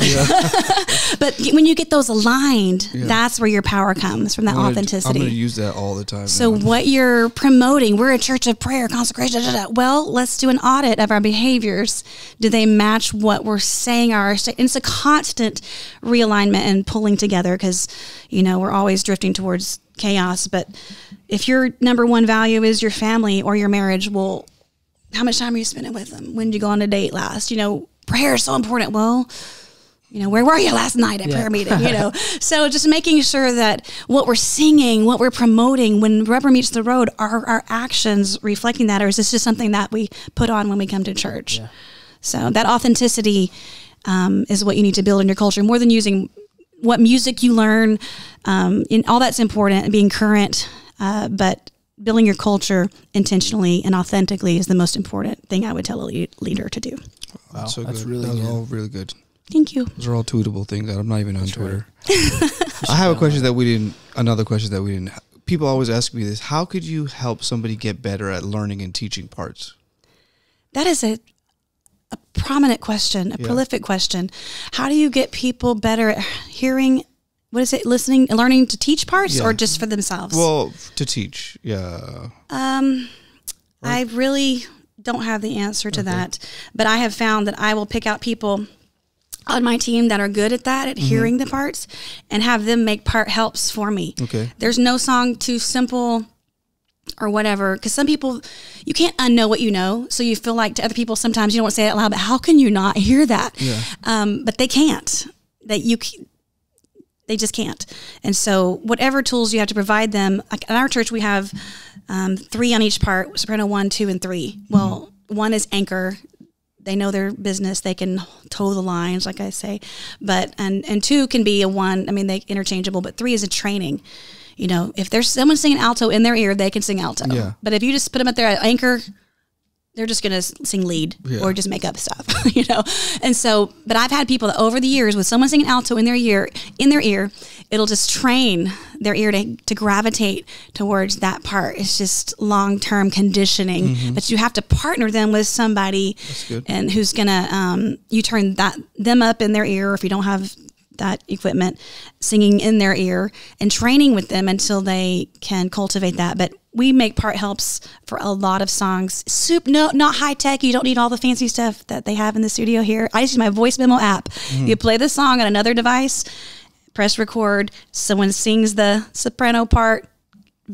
[SPEAKER 3] But when you get those aligned, that's where your power comes, from that authenticity.
[SPEAKER 2] I'm going to use that all the time.
[SPEAKER 3] So what you're promoting, we're a church of prayer, consecration, well, let's do an audit of our behaviors. Do they match what we're saying are? It's a constant realignment and pulling together, because, we're always drifting towards chaos. But if your number one value is your family or your marriage, well, how much time are you spending with them? When did you go on a date last? Prayer is so important. Well, where were you last night at prayer meeting? So just making sure that what we're singing, what we're promoting, when rubber meets the road, are our actions reflecting that, or is this just something that we put on when we come to church? Yeah. So that authenticity is what you need to build in your culture, more than using what music you learn. All that's important, and being current, but building your culture intentionally and authentically is the most important thing I would tell a leader to do.
[SPEAKER 1] Wow,
[SPEAKER 2] so
[SPEAKER 1] that's
[SPEAKER 2] good.
[SPEAKER 1] really
[SPEAKER 2] that was
[SPEAKER 1] good.
[SPEAKER 2] all really good.
[SPEAKER 3] Thank you.
[SPEAKER 2] Those are all tweetable things that I'm not even on Twitter. I have another question that we didn't. People always ask me this: how could you help somebody get better at learning and teaching parts?
[SPEAKER 3] That is a prominent question, a prolific question. How do you get people better at hearing? What is it? Listening, learning to teach parts, or just for themselves?
[SPEAKER 2] Well, to teach, yeah.
[SPEAKER 3] I really don't have the answer to that, but I have found that I will pick out people on my team that are good at that, at hearing the parts, and have them make part helps for me.
[SPEAKER 2] Okay.
[SPEAKER 3] There's no song too simple or whatever, because some people, you can't unknow what you know, so you feel like to other people sometimes you don't want to say it out loud, but how can you not hear that?
[SPEAKER 2] Yeah.
[SPEAKER 3] But they can't. They just can't. And so whatever tools you have to provide them, like in our church we have 3 on each part, soprano 1, 2, and 3. Well, 1 is anchor. They know their business. They can toe the lines, like I say. But and 2 can be a 1. I mean, they interchangeable. But 3 is a training. You know, if there's someone singing alto in their ear, they can sing alto.
[SPEAKER 2] Yeah.
[SPEAKER 3] But if you just put them up there at anchor, they're just going to sing lead or just make up stuff, you know? And so, but I've had people that over the years with someone singing alto in their ear, it'll just train their ear to gravitate towards that part. It's just long-term conditioning, but you have to partner them with somebody and who's going to, you turn them up in their ear, or if you don't have that equipment, singing in their ear and training with them until they can cultivate that. But we make part helps for a lot of songs. Not high tech. You don't need all the fancy stuff that they have in the studio here. I just use my voice memo app. You play the song on another device, press record. Someone sings the soprano part,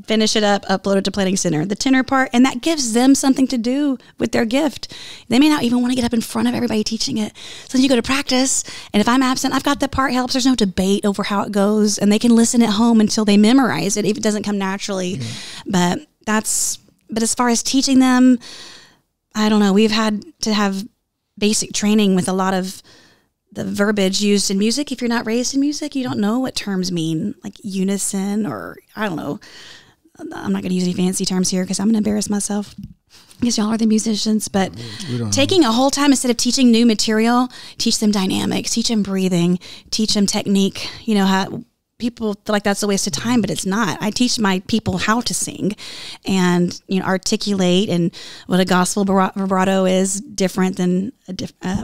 [SPEAKER 3] finish it up, upload it to Planning Center, the tenor part, and that gives them something to do with their gift. They may not even want to get up in front of everybody teaching it. So then you go to practice, and if I'm absent, I've got the part helps. There's no debate over how it goes, and they can listen at home until they memorize it if it doesn't come naturally. But as far as teaching them, I don't know. We've had to have basic training with a lot of the verbiage used in music. If you're not raised in music, you don't know what terms mean, like unison, or I don't know. I'm not going to use any fancy terms here because I'm going to embarrass myself because y'all are the musicians. But taking a whole time, instead of teaching new material, teach them dynamics, teach them breathing, teach them technique. You know, how people feel like that's a waste of time, but it's not. I teach my people how to sing and, you know, articulate, and what a gospel vibrato is different than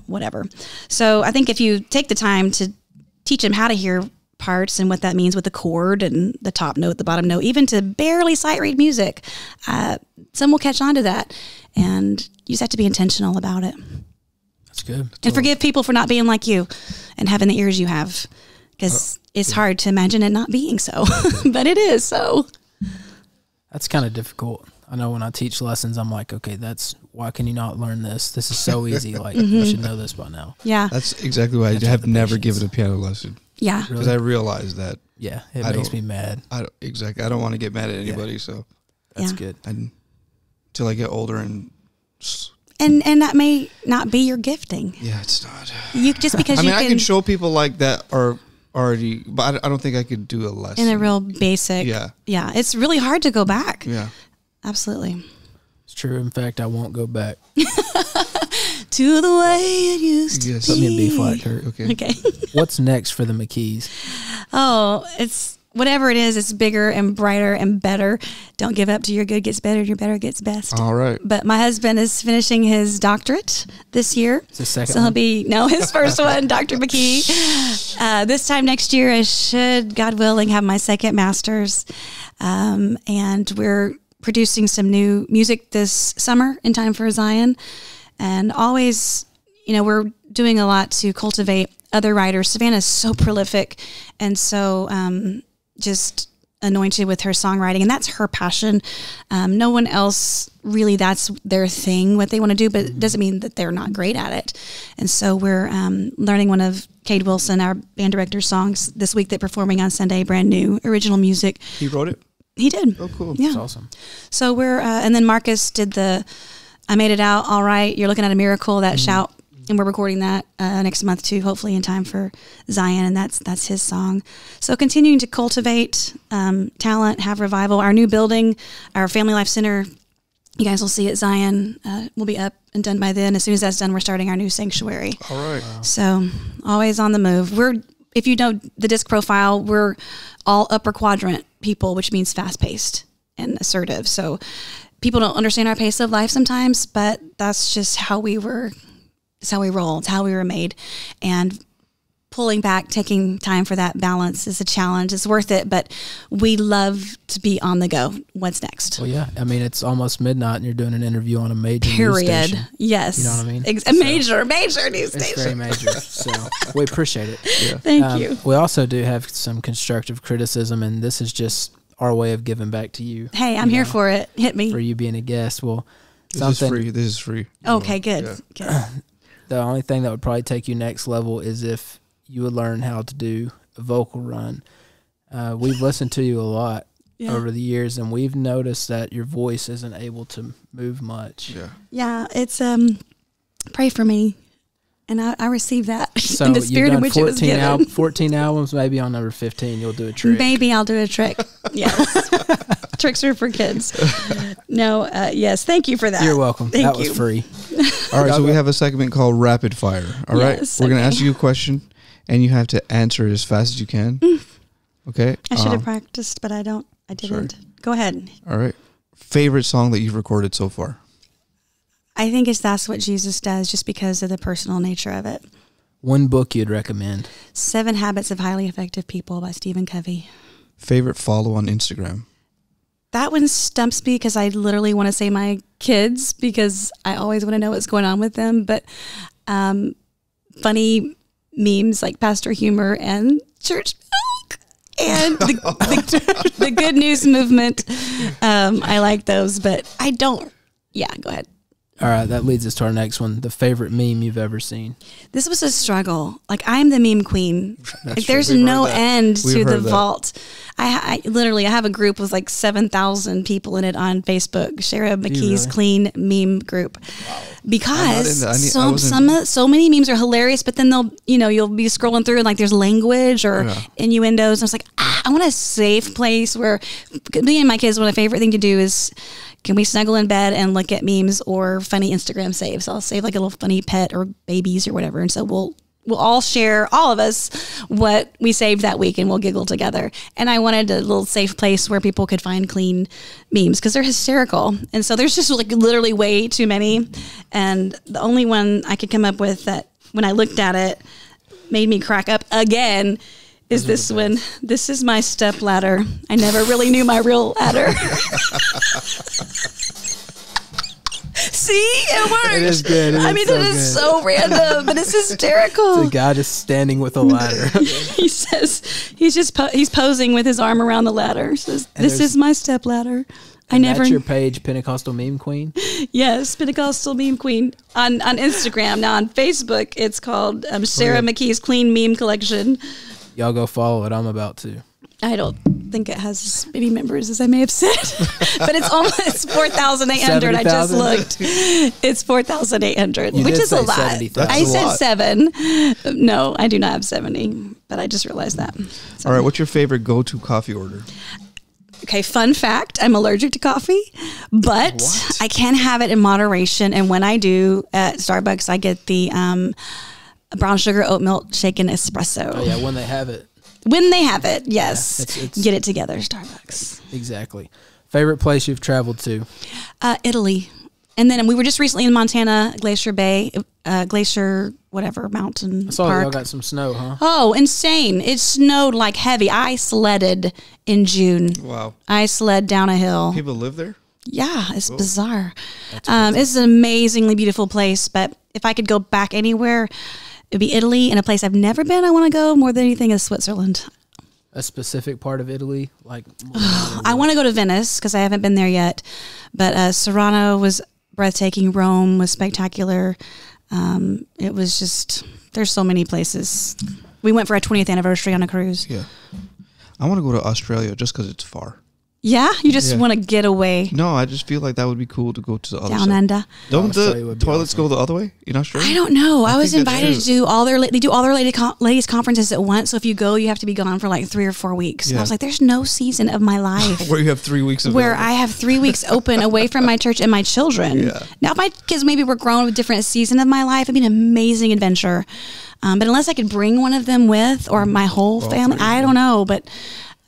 [SPEAKER 3] whatever. So I think if you take the time to teach them how to hear parts and what that means with the chord and the top note, the bottom note, even to barely sight read music, some will catch on to that, and you just have to be intentional about it.
[SPEAKER 1] That's good.
[SPEAKER 3] And forgive people for not being like you and having the ears you have, because it's hard to imagine it not being so, but it is so.
[SPEAKER 1] That's kind of difficult. I know when I teach lessons, I'm like, okay, why can you not learn this? This is so easy. Like, you should know this by now.
[SPEAKER 3] Yeah.
[SPEAKER 2] That's exactly why I have never given a piano lesson.
[SPEAKER 3] Yeah.
[SPEAKER 2] Because I realized that.
[SPEAKER 1] Yeah, it makes me mad.
[SPEAKER 2] I don't want to get mad at anybody, so.
[SPEAKER 1] That's good.
[SPEAKER 2] Until I get older and
[SPEAKER 3] that may not be your gifting.
[SPEAKER 2] Yeah, it's not.
[SPEAKER 3] You just because
[SPEAKER 2] I can show people like that are already, but I don't think I could do a lesson.
[SPEAKER 3] In a real basic. Yeah. It's really hard to go back.
[SPEAKER 2] Yeah.
[SPEAKER 3] Absolutely.
[SPEAKER 1] It's true. In fact, I won't go back.
[SPEAKER 3] To the way it used to be.
[SPEAKER 1] Put me in B flat, Kurt.
[SPEAKER 3] Okay.
[SPEAKER 1] What's next for the McKees?
[SPEAKER 3] Oh, it's whatever it is, it's bigger and brighter and better. Don't give up till your good gets better, your better gets best.
[SPEAKER 2] All right.
[SPEAKER 3] But my husband is finishing his doctorate this year.
[SPEAKER 1] It's his second
[SPEAKER 3] one? His first one, Dr. McKee. This time next year, I should, God willing, have my second master's. And we're producing some new music this summer in time for Zion. And always, you know, we're doing a lot to cultivate other writers. Savannah's so prolific and so just anointed with her songwriting, and that's her passion. No one else really, that's their thing, what they want to do, but it doesn't mean that they're not great at it. And so we're learning one of Cade Wilson, our band director's songs this week, that performing on Sunday, brand new original music.
[SPEAKER 2] He wrote it?
[SPEAKER 3] He did.
[SPEAKER 2] Oh, cool.
[SPEAKER 3] Yeah.
[SPEAKER 1] That's awesome.
[SPEAKER 3] So we're, and then Marcus did I Made It Out All Right, You're Looking at a Miracle, that shout and we're recording that next month too, hopefully in time for Zion, and that's his song. So continuing to cultivate talent, have revival. Our new building, our Family Life Center, you guys will see at Zion, will be up and done by then. As soon as that's done, we're starting our new sanctuary.
[SPEAKER 2] All right. Wow.
[SPEAKER 3] So always on the move. If you know the disc profile, we're all upper quadrant people, which means fast-paced and assertive. So people don't understand our pace of life sometimes, but that's just how we were. It's how we roll. It's how we were made. And pulling back, taking time for that balance is a challenge. It's worth it, but we love to be on the go. What's next?
[SPEAKER 1] Well, yeah. I mean, it's almost midnight and you're doing an interview on a major news station.
[SPEAKER 3] Yes.
[SPEAKER 1] You know what I mean?
[SPEAKER 3] A major news station.
[SPEAKER 1] It's very major. So we appreciate it.
[SPEAKER 2] Yeah.
[SPEAKER 3] Thank you.
[SPEAKER 1] We also do have some constructive criticism, and this is just our way of giving back to you.
[SPEAKER 3] Hey, I'm here for it. Hit me.
[SPEAKER 1] For you being a guest. Well,
[SPEAKER 2] This is free.
[SPEAKER 3] Okay, good.
[SPEAKER 2] Yeah.
[SPEAKER 3] Good.
[SPEAKER 1] The only thing that would probably take you next level is if you would learn how to do a vocal run. We've listened to you a lot over the years, and we've noticed that your voice isn't able to move much.
[SPEAKER 2] Yeah.
[SPEAKER 3] Yeah, it's pray for me, and I receive that
[SPEAKER 1] So
[SPEAKER 3] in the spirit in which it was given.
[SPEAKER 1] 14 albums, maybe on number 15 you'll do a trick.
[SPEAKER 3] Maybe I'll do a trick. Yes. Tricks are for kids. No, yes, thank you for that.
[SPEAKER 1] You're welcome.
[SPEAKER 3] Thank
[SPEAKER 1] That
[SPEAKER 3] you.
[SPEAKER 1] was free.
[SPEAKER 2] All right, so we have a segment called Rapid Fire. All right,
[SPEAKER 3] Yes,
[SPEAKER 2] we're going to
[SPEAKER 3] okay.
[SPEAKER 2] ask you a question, and you have to answer it as fast as you can. Okay?
[SPEAKER 3] I should have practiced, but I didn't. Go ahead.
[SPEAKER 2] All right. Favorite song that you've recorded so far?
[SPEAKER 3] I think that's what Jesus does, just because of the personal nature of it.
[SPEAKER 1] One book you'd recommend.
[SPEAKER 3] 7 Habits of Highly Effective People by Stephen Covey.
[SPEAKER 2] Favorite follow on Instagram?
[SPEAKER 3] That one stumps me because I literally want to say my kids, because I always want to know what's going on with them. But funny memes like pastor humor and church milk and the good news movement. I like those, but I don't. Yeah, go ahead.
[SPEAKER 1] All right, that leads us to our next one. The favorite meme you've ever seen.
[SPEAKER 3] This was a struggle. Like, I'm the meme queen. Like, there's
[SPEAKER 2] We've
[SPEAKER 3] no
[SPEAKER 2] heard that.
[SPEAKER 3] end
[SPEAKER 2] We've
[SPEAKER 3] to the
[SPEAKER 2] heard that.
[SPEAKER 3] vault. I literally, I have a group with like 7,000 people in it on Facebook. Shara McKee's
[SPEAKER 1] really?
[SPEAKER 3] Clean Meme Group. Because
[SPEAKER 2] I wasn't-
[SPEAKER 3] so many memes are hilarious, but then you'll be scrolling through and like there's language or innuendos. And I was like, I want a safe place where me and my kids, one of my favorite thing to do is, can we snuggle in bed and look at memes or funny Instagram saves? I'll save like a little funny pet or babies or whatever. And so we'll all share, all of us, what we saved that week, and we'll giggle together. And I wanted a little safe place where people could find clean memes because they're hysterical. And so there's just like literally way too many. And the only one I could come up with that when I looked at it made me crack up again is this one. This is my step ladder. I never really knew my real ladder. See, it works.
[SPEAKER 1] It is good.
[SPEAKER 3] I mean, it is so random, but it's hysterical.
[SPEAKER 1] The guy just standing with a ladder.
[SPEAKER 3] He says he's posing with his arm around the ladder. Says, "This is my step ladder."
[SPEAKER 1] That's your page, Pentecostal Meme Queen?
[SPEAKER 3] Yes, Pentecostal Meme Queen on Instagram. Now on Facebook, it's called Shara McKee's Clean Meme Collection.
[SPEAKER 1] Y'all go follow it. I'm about to.
[SPEAKER 3] I don't think it has as many members as I may have said, but it's 4,800. I just
[SPEAKER 1] 70,000?
[SPEAKER 3] looked. It's 4,800,
[SPEAKER 1] You
[SPEAKER 3] which
[SPEAKER 1] did
[SPEAKER 3] is
[SPEAKER 1] say
[SPEAKER 3] a lot.
[SPEAKER 1] 70,000.
[SPEAKER 3] I said
[SPEAKER 2] lot.
[SPEAKER 3] 7. No, I do not have 70, but I just realized that. So.
[SPEAKER 2] All right, what's your favorite go-to coffee order?
[SPEAKER 3] Okay, fun fact, I'm allergic to coffee, but I can have it in moderation. And when I do at Starbucks, I get the brown sugar oat milk shaken espresso.
[SPEAKER 1] Oh, yeah, when they have it.
[SPEAKER 3] When they have it, yes.
[SPEAKER 1] Yeah, it's
[SPEAKER 3] get it together, Starbucks.
[SPEAKER 1] Exactly. Favorite place you've traveled to?
[SPEAKER 3] Italy. And then we were just recently in Montana, Glacier Bay, mountain
[SPEAKER 1] I saw
[SPEAKER 3] park.
[SPEAKER 1] y'all got some snow, huh?
[SPEAKER 3] Oh, insane. It snowed like heavy. I sledded in June.
[SPEAKER 2] Wow.
[SPEAKER 3] I sled down a hill.
[SPEAKER 2] People live there?
[SPEAKER 3] Yeah, it's bizarre. It's an amazingly beautiful place, but if I could go back anywhere, it would be Italy, and a place I've never been I want to go more than anything is Switzerland.
[SPEAKER 1] A specific part of Italy? Like,
[SPEAKER 3] I want to go to Venice because I haven't been there yet, but Serrano was breathtaking. Rome was spectacular. It was just, there's so many places. We went for our 20th anniversary on a cruise.
[SPEAKER 2] Yeah. I want to go to Australia just because it's far.
[SPEAKER 3] Yeah, you just want to get away.
[SPEAKER 2] No, I just feel like that would be cool to go to the other
[SPEAKER 3] down
[SPEAKER 2] side.
[SPEAKER 3] under.
[SPEAKER 2] Don't the toilets go the other way in Australia?
[SPEAKER 3] I don't know. I was invited to do all their. They do all their ladies conferences at once. So if you go, you have to be gone for like 3 or 4 weeks. And I was like, there's no season of my life
[SPEAKER 2] where you have 3 weeks of
[SPEAKER 3] where I have 3 weeks open away from my church and my children.
[SPEAKER 2] Yeah.
[SPEAKER 3] Now, if my kids maybe were grown with a different season of my life, it'd be an amazing adventure. But unless I could bring one of them with or my whole family, I don't know. But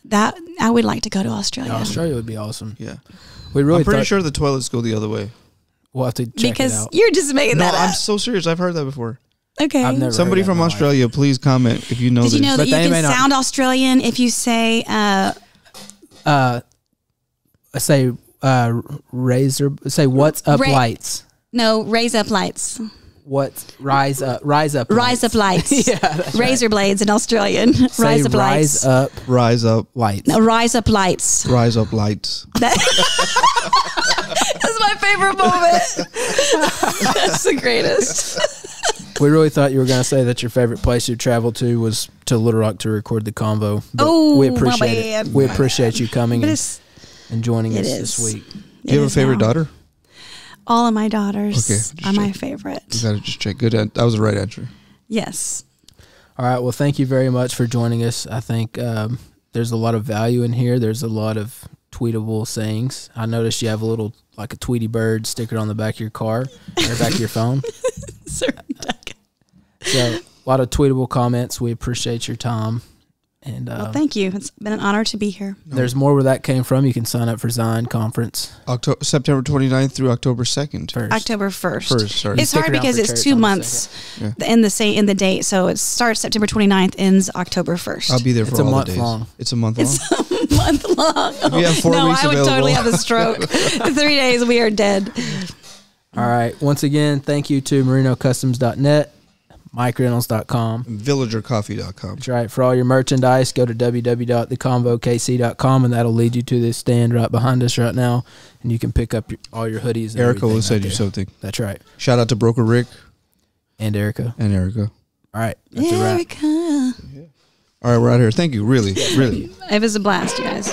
[SPEAKER 3] that I would like to go to Australia.
[SPEAKER 1] Yeah, Australia would be awesome.
[SPEAKER 2] Yeah,
[SPEAKER 1] I'm
[SPEAKER 2] pretty sure the toilets go the other way.
[SPEAKER 1] We'll have to check it out.
[SPEAKER 3] Because you're just making that up.
[SPEAKER 2] I'm so serious. I've heard that before.
[SPEAKER 3] Okay.
[SPEAKER 1] I've never
[SPEAKER 2] Somebody
[SPEAKER 1] heard that
[SPEAKER 2] from
[SPEAKER 1] in my
[SPEAKER 2] Australia, please comment if you know this.
[SPEAKER 3] Did you know that
[SPEAKER 1] But
[SPEAKER 3] you
[SPEAKER 1] they
[SPEAKER 3] can
[SPEAKER 1] may
[SPEAKER 3] sound Australian if you say
[SPEAKER 1] say what's up lights.
[SPEAKER 3] No, raise up lights.
[SPEAKER 1] What's rise up
[SPEAKER 3] Rise up lights.
[SPEAKER 1] Yeah, that's
[SPEAKER 3] razor blades in Australian.
[SPEAKER 1] Say
[SPEAKER 3] Rise up lights.
[SPEAKER 2] Rise up
[SPEAKER 1] lights.
[SPEAKER 3] No, rise up lights.
[SPEAKER 2] Rise up lights.
[SPEAKER 3] That's my favorite moment. That's the greatest.
[SPEAKER 1] We really thought you were going to say that your favorite place you traveled to was to Little Rock to record the Convo. But we appreciate it. We appreciate you coming and joining us this week.
[SPEAKER 2] Do you have a favorite daughter?
[SPEAKER 3] All of my daughters are my favorite.
[SPEAKER 2] You got to just check. Good. That was the right answer.
[SPEAKER 3] Yes.
[SPEAKER 1] All right. Well, thank you very much for joining us. I think there's a lot of value in here. There's a lot of tweetable sayings. I noticed you have a little, like a Tweety Bird sticker on the back of your car or back of your phone. So a lot of tweetable comments. We appreciate your time. And
[SPEAKER 3] well, thank you. It's been an honor to be here.
[SPEAKER 1] There's more where that came from. You can sign up for Zion Conference.
[SPEAKER 2] September 29th through October 2nd.
[SPEAKER 3] October 1st.
[SPEAKER 2] Sorry.
[SPEAKER 3] It's hard because it's 2 months in the date. So it starts September 29th, ends October 1st.
[SPEAKER 2] I'll be there for all the days.
[SPEAKER 1] Long.
[SPEAKER 2] It's a month long.
[SPEAKER 3] It's a month long.
[SPEAKER 2] If you have 4 weeks
[SPEAKER 3] I would
[SPEAKER 2] available.
[SPEAKER 3] totally have a stroke. 3 days, we are dead.
[SPEAKER 1] All right. Once again, thank you to merinocustoms.net. MikeReynolds.com.
[SPEAKER 2] VillagerCoffee.com.
[SPEAKER 1] That's right. For all your merchandise, go to www.theconvokc.com, and that'll lead you to this stand right behind us right now, and you can pick up all your hoodies. And
[SPEAKER 2] Erica will send
[SPEAKER 1] right
[SPEAKER 2] you something.
[SPEAKER 1] That's right.
[SPEAKER 2] Shout out to Broker Rick.
[SPEAKER 1] And Erica.
[SPEAKER 2] All
[SPEAKER 1] right. That's a wrap.
[SPEAKER 3] Erica.
[SPEAKER 2] All right, we're out here. Thank you. Really.
[SPEAKER 3] It was a blast, you guys.